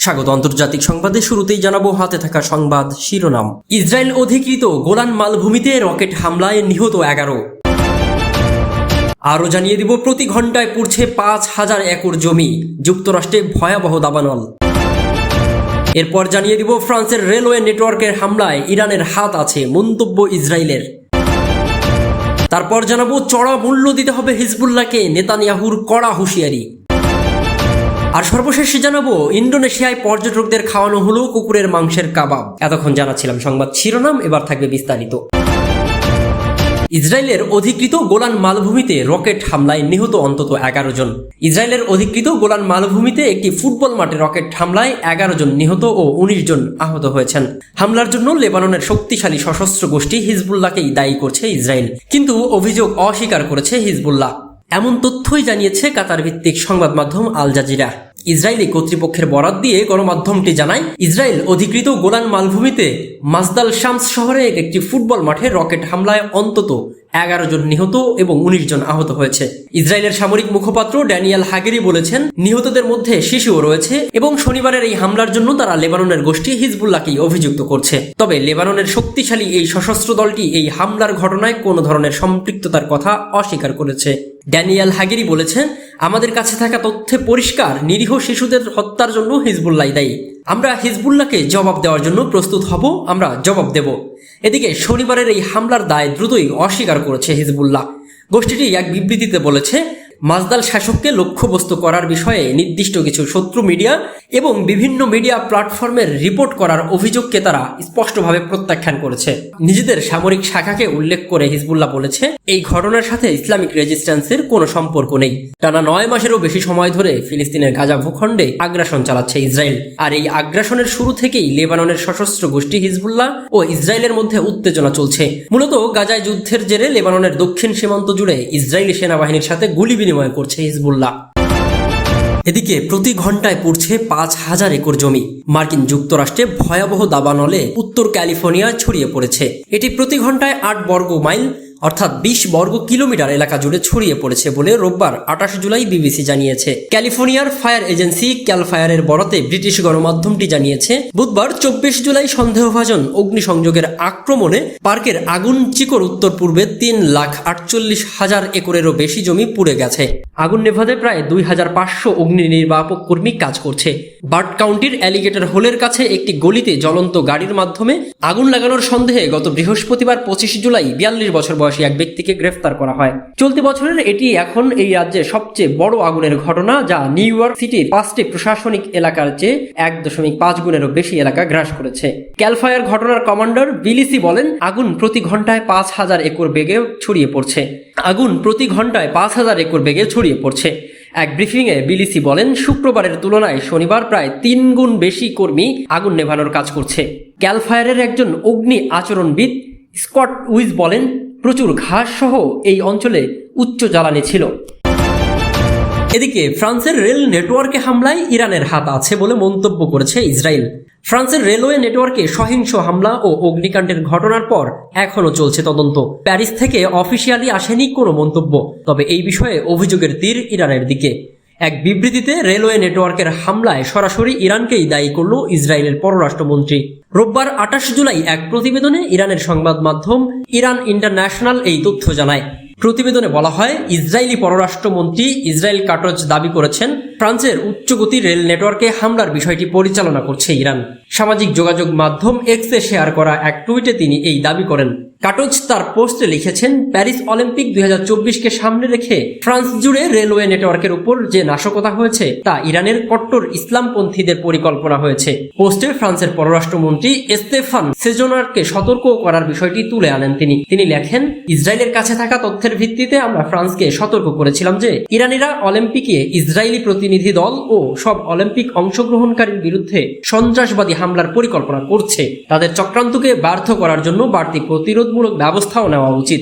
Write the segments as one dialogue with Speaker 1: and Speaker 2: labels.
Speaker 1: স্বাগত আন্তর্জাতিক সংবাদে শুরুতেই জানাবো হাতে থাকা সংবাদ শিরোনাম। ইসরায়েল অধিকৃত গোলান মালভূমিতে রকেট হামলায় নিহত 11। আরও জানিয়ে দিব প্রতি ঘন্টায় পুড়ছে 5,000 একর জমি, যুক্তরাষ্ট্রে ভয়াবহ দাবানল। এরপর জানিয়ে দিব ফ্রান্সের রেলওয়ে নেটওয়ার্কের হামলায় ইরানের হাত আছে, মন্তব্য ইসরায়েলের। তারপর জানাবো চড়া মূল্য দিতে হবে হিজবুল্লাহকে, নেতানিয়াহুর কড়া হুঁশিয়ারি। আর সর্বশেষে জানাবো ইন্দোনেশিয়ায় পর্যটকদের খাওয়ানো হলো কুকুরের মাংসের কাবাব। এতক্ষণ জানাচ্ছিলাম সংবাদ শিরোনাম, এবার থাকবে বিস্তারিত। ইসরায়েলের অধিকৃত গোলান মালভূমিতে রকেট হামলায় নিহত অন্তত 11 জন। ইসরায়েলের অধিকৃত গোলান মালভূমিতে একটি ফুটবল মাঠে রকেট হামলায় 11 জন নিহত ও 19 জন আহত হয়েছেন। হামলার জন্য লেবাননের শক্তিশালী সশস্ত্র গোষ্ঠী হিজবুল্লাহকেই দায়ী করছে ইসরায়েল, কিন্তু অভিযোগ অস্বীকার করেছে হিজবুল্লাহ। এমন তথ্যই জানিয়েছে কাতার ভিত্তিক সংবাদ মাধ্যম আল জাজিরা। ইসরায়েলি কর্তৃপক্ষের বরাত দিয়ে গণমাধ্যমটি জানায়, ইসরায়েল অধিকৃত গোলান মালভূমিতে মাজদাল শামস শহরে একটি ফুটবল মাঠে রকেট হামলায় অন্তত 11 জন নিহত এবং 19 জন আহত হয়েছে। ইসরায়েলের সামরিক মুখপাত্র ড্যানিয়েল হাগেরি বলেছেন, নিহতদের মধ্যে শিশুও রয়েছে এবং শনিবারের এই হামলার জন্য তারা লেবাননের গোষ্ঠী হিজবুল্লাহকেই অভিযুক্ত করছে। তবে লেবাননের শক্তিশালী এই সশস্ত্র দলটি এই হামলার ঘটনায় কোনো ধরনের সম্পৃক্ততার কথা অস্বীকার করেছে। ড্যানিয়েল হাগেরি বলেছেন, আমাদের কাছে থাকা তথ্যে পরিষ্কার, নিরীহ শিশুদের হত্যার জন্য হিজবুল্লাহ দায়ী। আমরা হিজবুল্লাহকে জবাব দেওয়ার জন্য প্রস্তুত হব, আমরা জবাব দেব। এদিকে শনিবারের এই হামলার দায় দ্রুতই অস্বীকার করেছে হিজবুল্লাহ। গোষ্ঠীটি এক বিবৃতিতে বলেছে, মাজদাল শাসককে লক্ষ্যবস্তু করার বিষয়ে নির্দিষ্ট কিছু শত্রু মিডিয়া এবং বিভিন্ন মিডিয়া প্ল্যাটফর্মের রিপোর্ট করার অভিযোগকে তারা স্পষ্টভাবে প্রত্যাখ্যান করেছে। নিজেদের সামরিক শাখাকে উল্লেখ করে হিজবুল্লাহ বলেছে, এই ঘটনার সাথে ইসলামিক রেজিস্ট্যান্সের কোনো সম্পর্ক নেই। টানা 9 মাসেরও বেশি সময় ধরে ফিলিস্তিনের গাজা ভূখণ্ডে আগ্রাসন চালাচ্ছে ইসরায়েল। আর এই আগ্রাসনের শুরু থেকেই লেবাননের সশস্ত্র গোষ্ঠী হিজবুল্লাহ ও ইসরায়েলের মধ্যে উত্তেজনা চলছে। মূলত গাজায় যুদ্ধের জেরে লেবাননের দক্ষিণ সীমান্ত জুড়ে ইসরায়েলি সেনাবাহিনীর সাথে গুলি বিনিময় করছে হিজবুল্লাহ। এদিকে প্রতি ঘন্টায় পুড়ছে 5,000 একর জমি। মার্কিন যুক্তরাষ্ট্রে ভয়াবহ দাবানলে উত্তর ক্যালিফোর্নিয়া ছড়িয়ে পড়েছে। এটি প্রতি ঘন্টায় 8 বর্গ মাইল অর্থাৎ 20 বর্গ কিলোমিটার এলাকা জুড়ে ছড়িয়ে পড়েছে বলে রোববার 28 জুলাই বিবিসি জানিয়েছে। ক্যালিফোর্নিয়ার ফায়ার এজেন্সি ক্যাল ফায়ারের বরাতে ব্রিটিশ গণমাধ্যমটি জানিয়েছে, বুধবার 24 জুলাই সন্দেহভাজন অগ্নিসংযোগের আক্রমণে পার্কের আগুন চিকর উত্তর পূর্বে 3,48,000 একরেরও বেশি জমি পুড়ে গেছে। আগুন নেভাতে প্রায় 2,500 অগ্নি নির্বাপক কর্মী কাজ করছে। বার্ট কাউন্টির অ্যালিগেটর হোলের কাছে একটি গলিতে জ্বলন্ত গাড়ির মাধ্যমে আগুন লাগানোর সন্দেহে গত বৃহস্পতিবার 25 জুলাই 42 বছর বয়সী এক ব্যক্তিকে গ্রেফতার করা হয়। চলতি বছরের এটি এখন এই রাজ্যে সবচেয়ে বড় আগুনের ঘটনা, যা নিউ ইয়র্ক সিটির 5টি প্রশাসনিক এলাকার চেয়ে 1.5 গুণেরও বেশি এলাকা গ্রাস করেছে। ক্যালফায়ার ঘটনার কমান্ডার বিলিসি বলেন, আগুন প্রতি ঘন্টায় 5,000 একর বেগে ছড়িয়ে পড়ছে। আগুন প্রতি ঘন্টায় 5,000 একর বেগে ছড়িয়ে পড়ছে। এক ব্রিফিংয়ে বিলিসি বলেন, শুক্রবারের তুলনায় শনিবার প্রায় 3 গুণ বেশি কর্মী আগুন নেভানোর কাজ করছে। ক্যালফায়ারের একজন অগ্নি আচরণবিদ স্কট উইজ বলেন, প্রচুর ঘাস সহ এই অঞ্চলে উচ্চ জ্বালানি ছিল। এদিকে ফ্রান্সের রেল নেটওয়ার্কে হামলায় ইরানের হাত আছে বলে মন্তব্য করেছে ইসরায়েল। ফ্রান্সের রেলওয়ে নেটওয়ার্কে সহিংস হামলা ও অগ্নিকাণ্ডের ঘটনার পর এখনও চলছে তদন্ত। প্যারিস থেকে অফিসিয়ালি আসেনি কোনো মন্তব্য, তবে এই বিষয়ে অভিযোগের তীর ইরানের দিকে। এক বিবৃতিতে রেলওয়ে নেটওয়ার্কের হামলায় সরাসরি ইরানকেই দায়ী করল ইসরায়েলের পররাষ্ট্রমন্ত্রী। রোববার 28 জুলাই এক প্রতিবেদনে ইরানের সংবাদ মাধ্যম ইরান ইন্টারন্যাশনাল এই তথ্য জানায়। প্রতিবেদনে বলা হয়, ইসরায়েলি পররাষ্ট্রমন্ত্রী ইসরায়েল কাটজ দাবি করেছেন, ফ্রান্সের উচ্চগতি রেল নেটওয়ার্কে হামলার বিষয়টি পরিচালনা করছে ইরান। সামাজিক যোগাযোগ মাধ্যম এক্সে শেয়ার করা এক টুইটে তিনি এই দাবি করেন। কাটজ তার পোস্টে লিখেছেন, প্যারিস অলিম্পিক 2024কে সামনে রেখে ফ্রান্স জুড়ে রেলওয়ে নেটওয়ার্কের উপর যে নাশকতা হয়েছে তা ইরানের কট্টর ইসলামপন্থীদের পরিকল্পনা হয়েছে। পোস্টে ফ্রান্সের পররাষ্ট্রমন্ত্রী স্তেফান সেজোনারকে সতর্ক করার বিষয়টি তুলে আনেন তিনি লেখেন, ইসরায়েলের কাছে থাকা তথ্যের ভিত্তিতে আমরা ফ্রান্সকে সতর্ক করেছিলাম যে ইরানিরা অলিম্পিকে ইসরায়েলি প্রতিনিধি দল ও সব অলিম্পিক অংশগ্রহণকারীর বিরুদ্ধে সন্ত্রাসবাদী হামলার পরিকল্পনা করছে। তাদের চক্রান্তকে ব্যর্থ করার জন্য বাড়তি প্রতিরোধমূলক ব্যবস্থাও নেওয়া উচিত।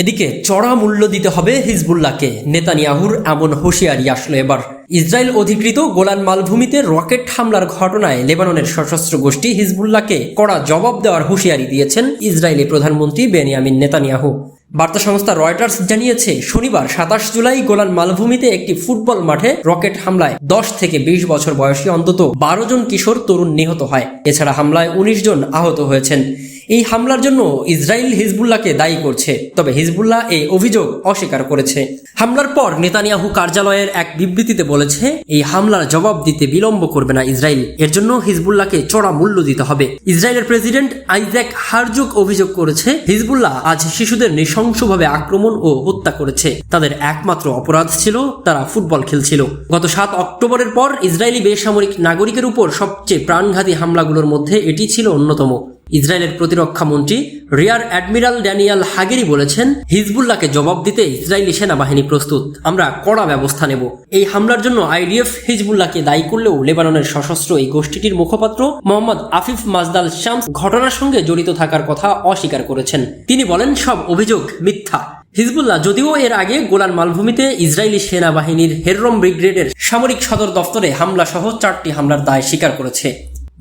Speaker 1: এদিকে চড়া মূল্য দিতে হবে হিজবুল্লাহকে, নেতানিয়াহুর এমন হুঁশিয়ারি আসলো এবার। ইসরায়েল অধিকৃত গোলান মালভূমিতে রকেট হামলার ঘটনায় লেবাননের সশস্ত্র গোষ্ঠী হিজবুল্লাহকে কড়া জবাব দেওয়ার হুঁশিয়ারি দিয়েছেন ইসরায়েলি প্রধানমন্ত্রী বেনিয়ামিন নেতানিয়াহু। বার্তা সংস্থা রয়টার্স জানিয়েছে, শনিবার 27 জুলাই গোলান মালভূমিতে একটি ফুটবল মাঠে রকেট হামলায় 10 থেকে 20 বছর বয়সী অন্তত 12 জন কিশোর তরুণ নিহত হয়। এছাড়া হামলায় 19 জন আহত হয়েছেন। এই হামলার জন্য ইসরায়েল হিজবুল্লাহকে দায়ী করছে, তবে হিজবুল্লাহ এই অভিযোগ অস্বীকার করেছে। হামলার পর নেতানিয়াহু কার্যালয়ের এক বিবৃতিতে বলেছে, এই হামলার জবাব দিতে বিলম্ব করবে না ইসরায়েল, এর জন্য হিজবুল্লাহকে চড়া মূল্য দিতে হবে। ইসরায়েলের প্রেসিডেন্ট আইজ্যাক হারজুগ অভিযোগ করেছে, হিজবুল্লাহ আজ শিশুদের নৃশংসভাবে আক্রমণ ও হত্যা করেছে। তাদের একমাত্র অপরাধ ছিল তারা ফুটবল খেলছিল। গত 7 অক্টোবরের পর ইসরায়েলি বেসামরিক নাগরিকের উপর সবচেয়ে প্রাণঘাতী হামলাগুলোর মধ্যে এটি ছিল অন্যতম। ইসরায়েলের প্রতিরক্ষা মন্ত্রী রিয়ার অ্যাডমিরাল ড্যানিয়েল হাগেরি বলেছেন, হিজবুল্লাহকে জবাব দিতে ইসরায়েলি সেনাবাহিনী প্রস্তুত, আমরা কড়া ব্যবস্থা নেব। এই হামলার জন্য আইডিএফ হিজবুল্লাহকে দায়ী করলেও লেবাননের সশস্ত্র এই গোষ্ঠীটির মুখপাত্র মোহাম্মদ আফিফ মাজদাল শামস ঘটনার সঙ্গে জড়িত থাকার কথা অস্বীকার করেছেন। তিনি বলেন, সব অভিযোগ মিথ্যা। হিজবুল্লাহ যদিও এর আগে গোলান মালভূমিতে ইসরায়েলি সেনাবাহিনীর হেররম ব্রিগেডের সামরিক সদর দফতরে হামলা সহ 4টি হামলার দায় স্বীকার করেছে।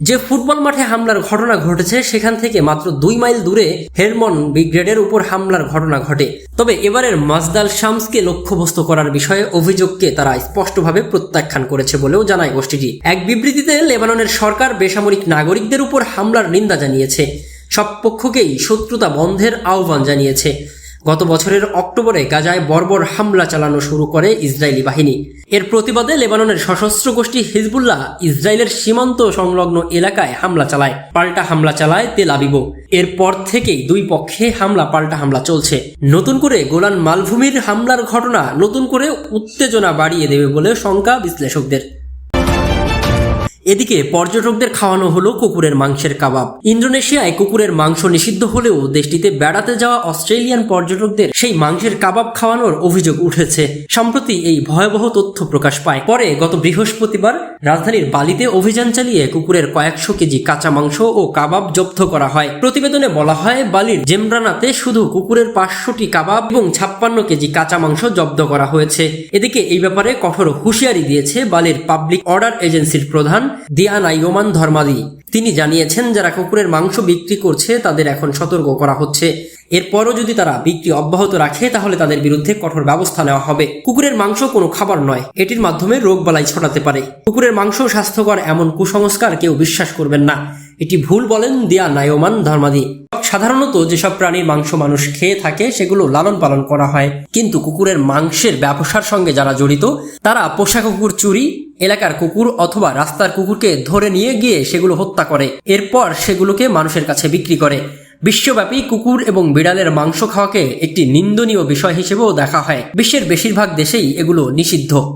Speaker 1: যে ফুটবল মাঠে হামলার ঘটনা ঘটেছে সেখান থেকে মাত্র 2 মাইল দূরে হেরমন ব্রিগেডের উপর হামলার ঘটনা ঘটে। তবে এবারের মাজদাল শামসকে লক্ষ্যবস্তু করার বিষয়ে অভিযোগকে তারা স্পষ্টভাবে প্রত্যাখ্যান করেছে বলেও জানায় গোষ্ঠীটি। এক বিবৃতিতে লেবাননের সরকার বেসামরিক নাগরিকদের উপর হামলার নিন্দা জানিয়েছে, সব পক্ষকেই শত্রুতা বন্ধের আহ্বান জানিয়েছে। গত বছরের অক্টোবরে গাজায় বর্বর হামলা চালানো শুরু করে ইসরায়েলি বাহিনী। এর প্রতিবাদে লেবাননের সশস্ত্র গোষ্ঠী হিজবুল্লাহ ইসরায়েলের সীমান্ত সংলগ্ন এলাকায় হামলা চালায়, পাল্টা হামলা চালায় তেল আবিবও। এরপর থেকেই দুই পক্ষে হামলা পাল্টা হামলা চলছে। নতুন করে গোলান মালভূমির হামলার ঘটনা নতুন করে উত্তেজনা বাড়িয়ে দেবে বলে শঙ্কা বিশ্লেষকদের। এদিকে পর্যটকদের খাওয়ানো হলো কুকুরের মাংসের কাবাব। ইন্দোনেশিয়ায় কুকুরের মাংস নিষিদ্ধ হলেও দেশটিতে বেড়াতে যাওয়া অস্ট্রেলিয়ান পর্যটকদের সেই মাংসের কাবাব খাওয়ানোর অভিযোগ উঠেছে। সম্প্রতি এই ভয়াবহ তথ্য প্রকাশ পায়। পরে গত বৃহস্পতিবার রাজধানীর বালিতে অভিযান চালিয়ে কুকুরের কয়েকশো কেজি কাঁচা মাংস ও কাবাব জব্দ করা হয়। প্রতিবেদনে বলা হয়, বালির জেমব্রানাতে শুধু কুকুরের 500টি কাবাব এবং 56 কেজি কাঁচা মাংস জব্দ করা হয়েছে। এদিকে এই ব্যাপারে কঠোর হুঁশিয়ারি দিয়েছে বালির পাবলিক অর্ডার এজেন্সির প্রধান দিয়া নাইওমান ধর্মাদি। তিনি জানিয়েছেন, যারা কুকুরের মাংস বিক্রি করছে তাদের এখন সতর্ক করা হচ্ছে। এরপরও যদি তারা বিক্রি অব্যাহত রাখে তাহলে তাদের বিরুদ্ধে কঠোর ব্যবস্থা নেওয়া হবে। কুকুরের মাংস কোনো খাবার নয়, এটির মাধ্যমে রোগবালাই ছড়াতে পারে। কুকুরের মাংস স্বাস্থ্যকর এমন কুসংস্কার কেউ বিশ্বাস করবেন না, এটি ভুল বলেন দিয়া নাইওমান ধর্মাদি। সাধারণত যেসব প্রাণীর মাংস মানুষ খেয়ে থাকে সেগুলো লালন পালন করা হয়, কিন্তু কুকুরের মাংসের ব্যবসার সঙ্গে যারা জড়িত তারা পোষা কুকুর চুরি, এলাকার কুকুর অথবা রাস্তার কুকুরকে ধরে নিয়ে গিয়ে সেগুলো হত্যা করে, এরপর সেগুলোকে মানুষের কাছে বিক্রি করে। বিশ্বব্যাপী কুকুর এবং বিড়ালের মাংস খাওয়াকে একটি নিন্দনীয় বিষয় হিসেবেও দেখা হয়। বিশ্বের বেশিরভাগ দেশেই এগুলো নিষিদ্ধ।